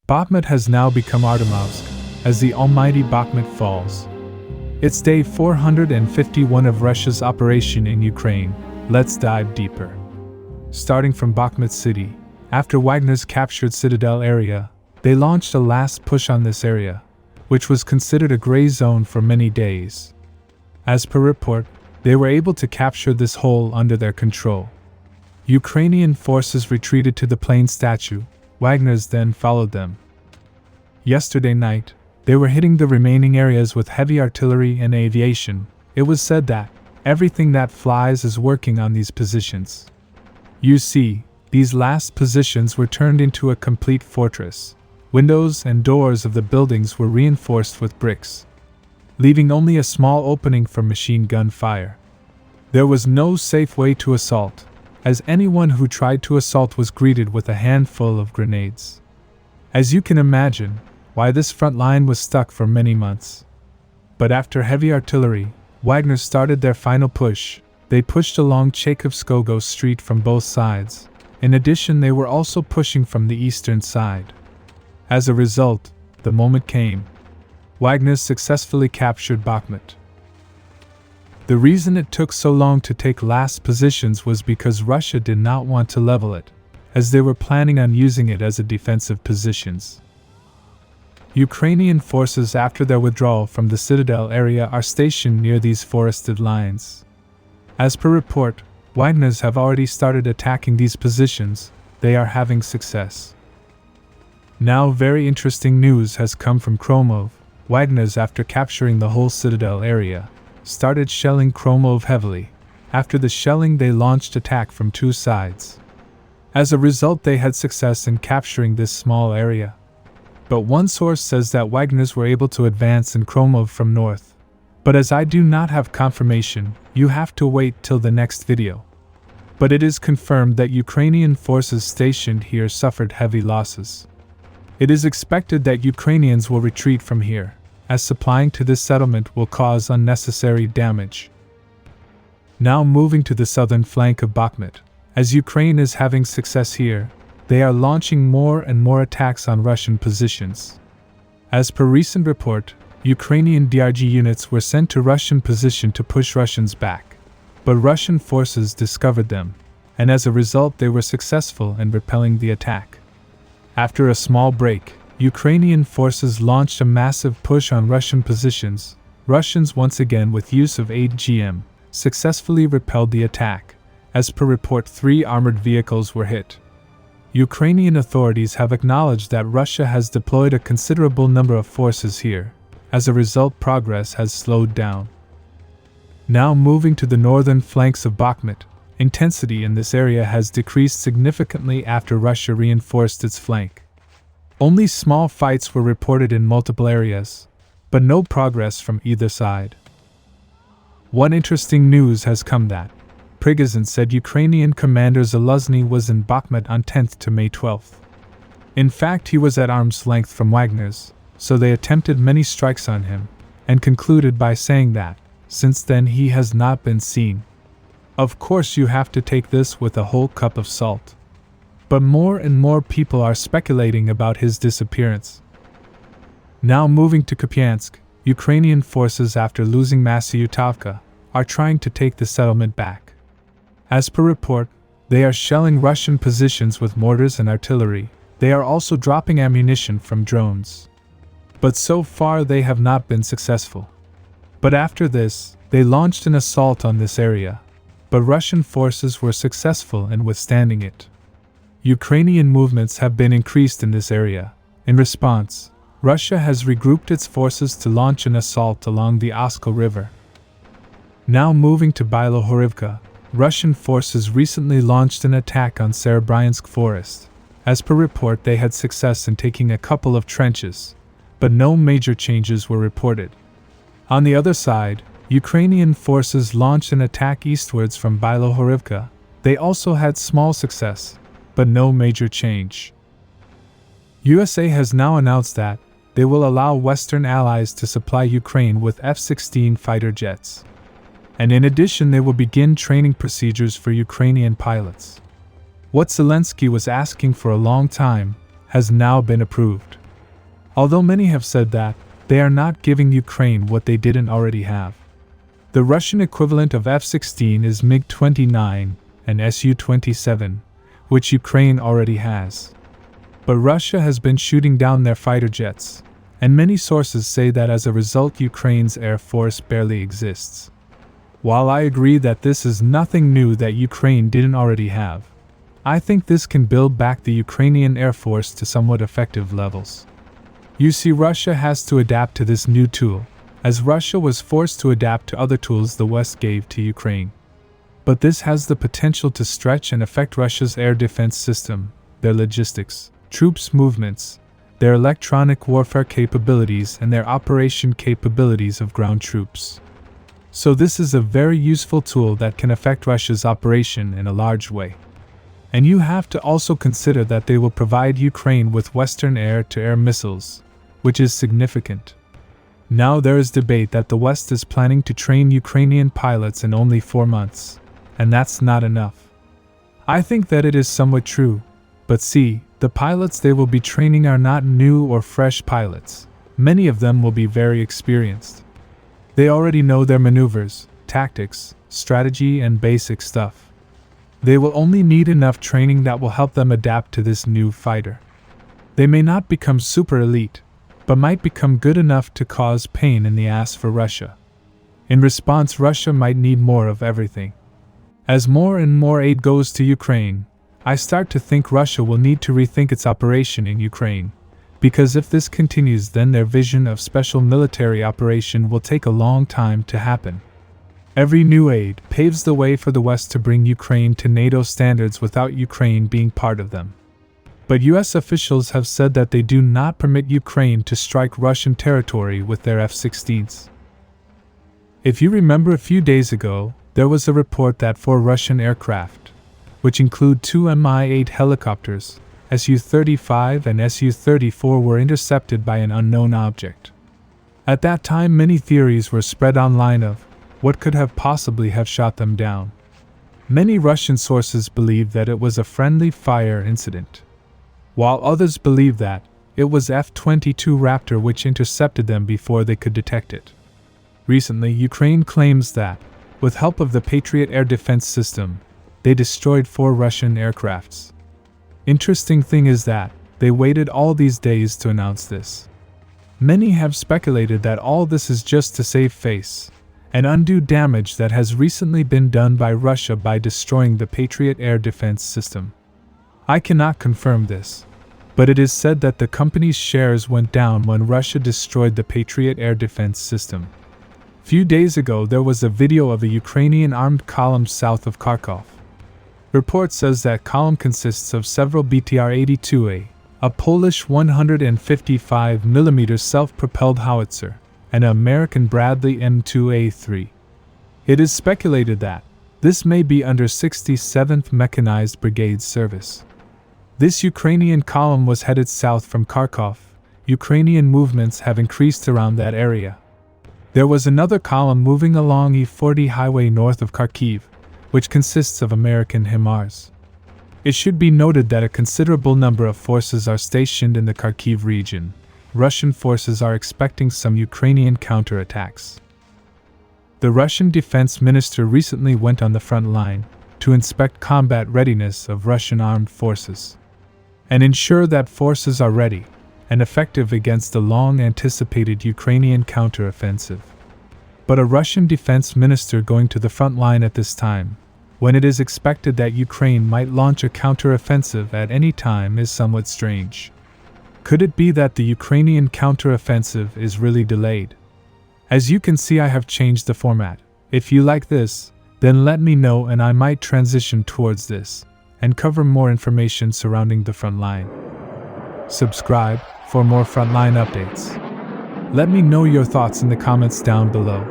Bakhmut has now become Artemovsk, as the almighty Bakhmut falls. It's day 451 of Russia's operation in Ukraine. Let's dive deeper. Starting from Bakhmut City, after Wagner's captured Citadel area, they launched a last push on this area, which was considered a gray zone for many days. As per report, they were able to capture this whole under their control. Ukrainian forces retreated to the plain statue. Wagner's then followed them. Yesterday night, they were hitting the remaining areas with heavy artillery and aviation. It was said that everything that flies is working on these positions. You see, these last positions were turned into a complete fortress. Windows and doors of the buildings were reinforced with bricks, leaving only a small opening for machine gun fire. There was no safe way to assault, as anyone who tried to assault was greeted with a handful of grenades. As you can imagine, why this front line was stuck for many months. But after heavy artillery, Wagner started their final push. They pushed along Chaikovskogo Street from both sides. In addition, they were also pushing from the eastern side. As a result, the moment came. Wagner successfully captured Bakhmut. The reason it took so long to take last positions was because Russia did not want to level it, as they were planning on using it as a defensive positions. Ukrainian forces after their withdrawal from the Citadel area are stationed near these forested lines. As per report, Wagners have already started attacking these positions. They are having success. Now very interesting news has come from Khromove. Wagners, after capturing the whole Citadel area, started shelling Khromove heavily. After the shelling, they launched attack from two sides. As a result, they had success in capturing this small area. But one source says that Wagners were able to advance in Khromove from north. But as I do not have confirmation, you have to wait till the next video. But it is confirmed that Ukrainian forces stationed here suffered heavy losses. It is expected that Ukrainians will retreat from here, as supplying to this settlement will cause unnecessary damage. Now moving to the southern flank of Bakhmut, as Ukraine is having success here, they are launching more and more attacks on Russian positions. As per recent report, Ukrainian DRG units were sent to Russian position to push Russians back, but Russian forces discovered them, and as a result they were successful in repelling the attack. After a small break, Ukrainian forces launched a massive push on Russian positions. Russians, once again with use of AGM, successfully repelled the attack. As per report, 3 armored vehicles were hit. Ukrainian authorities have acknowledged that Russia has deployed a considerable number of forces here. As a result, progress has slowed down. Now moving to the northern flanks of Bakhmut, intensity in this area has decreased significantly after Russia reinforced its flank. Only small fights were reported in multiple areas, but no progress from either side. One interesting news has come that Prigozhin said Ukrainian commander Zaluzhny was in Bakhmut on 10th to May 12th. In fact, he was at arm's length from Wagner's, so they attempted many strikes on him, and concluded by saying that, since then he has not been seen. Of course, you have to take this with a whole cup of salt. But more and more people are speculating about his disappearance. Now moving to Kupiansk, Ukrainian forces, after losing Maryinka, are trying to take the settlement back. As per report, they are shelling Russian positions with mortars and artillery. They are also dropping ammunition from drones. But so far they have not been successful. But after this, they launched an assault on this area. But Russian forces were successful in withstanding it. Ukrainian movements have been increased in this area. In response, Russia has regrouped its forces to launch an assault along the Oskil River. Now moving to Bilohorivka, Russian forces recently launched an attack on Serebryansk Forest. As per report, they had success in taking a couple of trenches, but no major changes were reported. On the other side, Ukrainian forces launched an attack eastwards from Bilohorivka. They also had small success, but no major change. USA has now announced that they will allow Western allies to supply Ukraine with F-16 fighter jets. And in addition, they will begin training procedures for Ukrainian pilots. What Zelensky was asking for a long time has now been approved. Although many have said that, they are not giving Ukraine what they didn't already have. The Russian equivalent of F-16 is MiG-29 and Su-27, which Ukraine already has. But Russia has been shooting down their fighter jets, and many sources say that as a result Ukraine's air force barely exists. While I agree that this is nothing new that Ukraine didn't already have, I think this can build back the Ukrainian air force to somewhat effective levels. You see, Russia has to adapt to this new tool, as Russia was forced to adapt to other tools the West gave to Ukraine. But this has the potential to stretch and affect Russia's air defense system, their logistics, troops movements, their electronic warfare capabilities, and their operation capabilities of ground troops. So this is a very useful tool that can affect Russia's operation in a large way. And you have to also consider that they will provide Ukraine with Western air-to-air missiles, which is significant. Now there is debate that the West is planning to train Ukrainian pilots in only 4 months, and that's not enough. I think that it is somewhat true, but see, the pilots they will be training are not new or fresh pilots. Many of them will be very experienced. They already know their maneuvers, tactics, strategy, and basic stuff. They will only need enough training that will help them adapt to this new fighter. They may not become super elite, but might become good enough to cause pain in the ass for Russia. In response, Russia might need more of everything. As more and more aid goes to Ukraine, I start to think Russia will need to rethink its operation in Ukraine, because if this continues, then their vision of special military operation will take a long time to happen. Every new aid paves the way for the West to bring Ukraine to NATO standards without Ukraine being part of them. But US officials have said that they do not permit Ukraine to strike Russian territory with their F-16s. If you remember, a few days ago, there was a report that 4 Russian aircraft, which include 2 Mi-8 helicopters, Su-35 and Su-34, were intercepted by an unknown object. At that time, many theories were spread online of what could have possibly have shot them down. Many Russian sources believe that it was a friendly fire incident, while others believe that it was F-22 Raptor which intercepted them before they could detect it. Recently, Ukraine claims that, with help of the Patriot air defense system, they destroyed 4 Russian aircrafts. Interesting thing is that they waited all these days to announce this. Many have speculated that all this is just to save face and undo damage that has recently been done by Russia by destroying the Patriot air defense system. I cannot confirm this, but it is said that the company's shares went down when Russia destroyed the Patriot air defense system. Few days ago, there was a video of a Ukrainian armed column south of Kharkov. Report says that column consists of several BTR-82A, a Polish 155mm self-propelled howitzer, and an American Bradley M2A3. It is speculated that this may be under 67th Mechanized Brigade's service. This Ukrainian column was headed south from Kharkov. Ukrainian movements have increased around that area. There was another column moving along E40 highway north of Kharkiv, which consists of American HIMARS. It should be noted that a considerable number of forces are stationed in the Kharkiv region. Russian forces are expecting some Ukrainian counterattacks. The Russian defense minister recently went on the front line to inspect combat readiness of Russian armed forces and ensure that forces are ready and effective against the long-anticipated Ukrainian counteroffensive. But a Russian defense minister going to the front line at this time, when it is expected that Ukraine might launch a counteroffensive at any time, is somewhat strange. Could it be that the Ukrainian counteroffensive is really delayed? As you can see, I have changed the format. If you like this, then let me know and I might transition towards this and cover more information surrounding the front line. Subscribe for more frontline updates. Let me know your thoughts in the comments down below.